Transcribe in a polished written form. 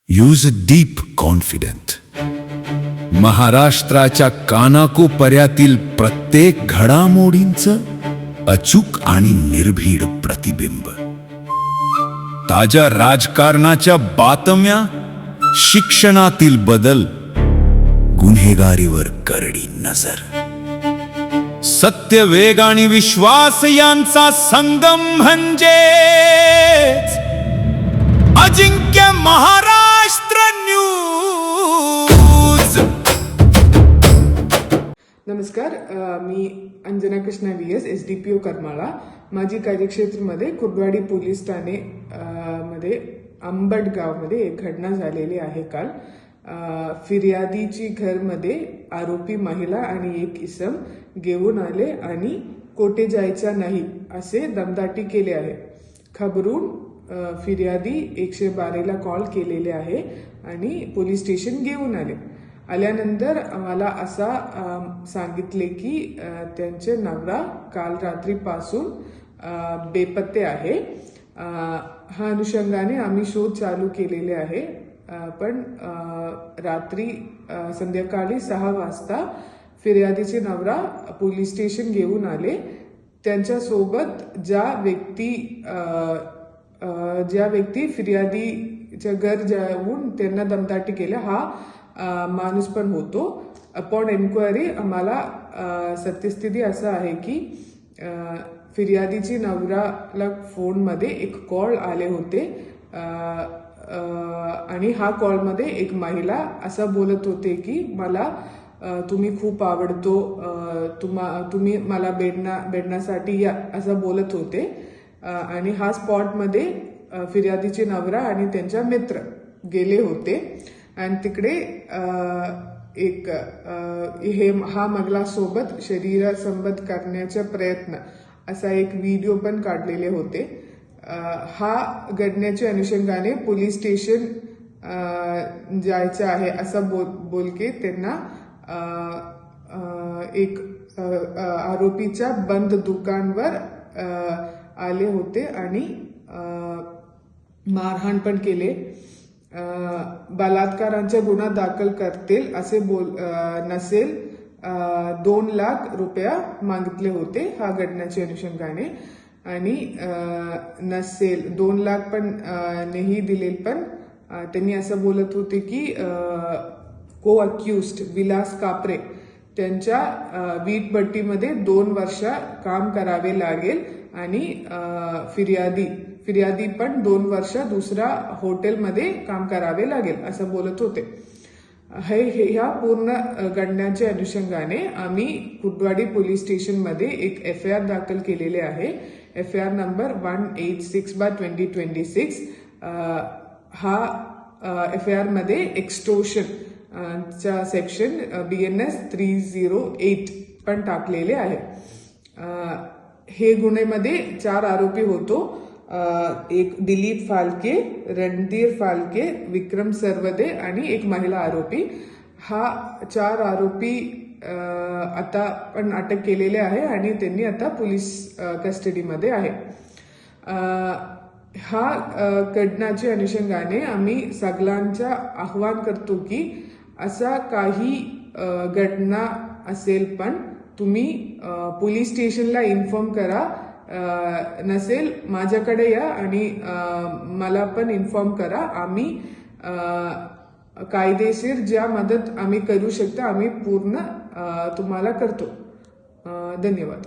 Use deep confident. महाराष्ट्राच्या कानाकोपऱ्यातील प्रत्येक घडामोडींचं अचूक आणि निर्भीड प्रतिबिंब. ताज्या राजकारणाच्या बातम्या, शिक्षणातील बदल, गुन्हेगारीवर करडी नजर. सत्य, वेग आणि विश्वास यांचा संगम म्हणजे अजिंक्य महाराष्ट्र न्यूज. नमस्कार, मी अंजना कृष्णा VS, SDPO करमाळा. माझी कार्यक्षेत्रामध्ये कुर्डवाडी पोलीस ठाणे मध्ये अंबड गावमध्ये एक घटना झालेली आहे काल. फिर्यादीची घरमध्ये आरोपी महिला आणि एक इसम घेऊन आले आणि कोठे जायचा नाही असे दमदाटी केले आहे. खबरून फिर्यादी 112ला कॉल केलेले आहे आणि पोलीस स्टेशन घेऊन आल्यानंतर आम्हाला असा सांगितले की त्यांचे नवरा काल रात्रीपासून बेपत्ते आहे. हा अनुषंगाने आम्ही शोध चालू केलेले आहे. पण रात्री संध्याकाळी 6 वाजता फिर्यादीचे नवरा पोलीस स्टेशन घेऊन आले. त्यांच्या सोबत ज्या व्यक्ती फिर्यादीच्या घर जाऊन त्यांना दमदाटी केल्या हा माणूस पण होतो. अपॉन एन्क्वायरी आम्हाला सत्यस्थिती असं आहे की फिर्यादीची नवराला फोनमध्ये एक कॉल आले होते आणि हा कॉलमध्ये एक महिला असं बोलत होते की मला तुम्ही खूप आवडतो, तुम्ही मला भेटण्यासाठी या असं बोलत होते. आणि हा स्पॉटमध्ये फिर्यादीचे नवरा आणि त्यांच्या मित्र गेले होते आणि तिकडे हा महिला सोबत शरीरासंबंध करण्याचा प्रयत्न असा एक व्हिडिओ पण काढलेले होते. हा घडण्याच्या अनुषंगाने पोलीस स्टेशन जायचं आहे असं बोलके त्यांना एक आरोपीच्या बंद दुकानवर आले होते आणि मारहाण पण केले. बलात्काराचा गुन्हा दाखल करतील असे नसेल 2 लाख रुपये मागितले होते हा घडण्याच्या अनुषंगाने आणि नसेल 2 लाख पण नाही दिले. पण त्यांनी असं बोलत होते की को अक्युज्ड विलास कापरे त्यांच्या वीटभट्टीमध्ये 2 वर्ष काम करावे लागेल आणि फिर्यादी पण 2 वर्ष दुसऱ्या हॉटेलमध्ये काम करावे लागेल असं बोलत होते. ह्या पूर्ण घटनेच्या अनुषंगाने आम्ही कुर्डवाडी पोलीस स्टेशनमध्ये एक FIR दाखल केलेले आहे. FIR number 186/2026. हा FIR मध्ये एक्स्टोर्शन चा सेक्शन BNS 308 पण टाकलेले आहे. हे गुन्ह्यामध्ये 4 आरोपी होतो. एक दिलीप फालके, रणधीर फालके, विक्रम सरवदे आणि एक महिला आरोपी. हा 4 आरोपी आता पण अटक केलेले आहे आणि त्यांनी आता पोलीस कस्टडीमध्ये आहे. हा घटनाच्या अनुषंगाने आम्ही सगळ्यांचा आवाहन करतो की असा काही घटना असेल पण तुम्ही पोलीस स्टेशनला इन्फॉर्म करा. नसेल माझ्याकडे या आणि मला पण इन्फॉर्म करा. आम्ही कायदेशीर ज्या मदत आम्ही करू शकतो आम्ही पूर्ण तुम्हाला करतो. धन्यवाद.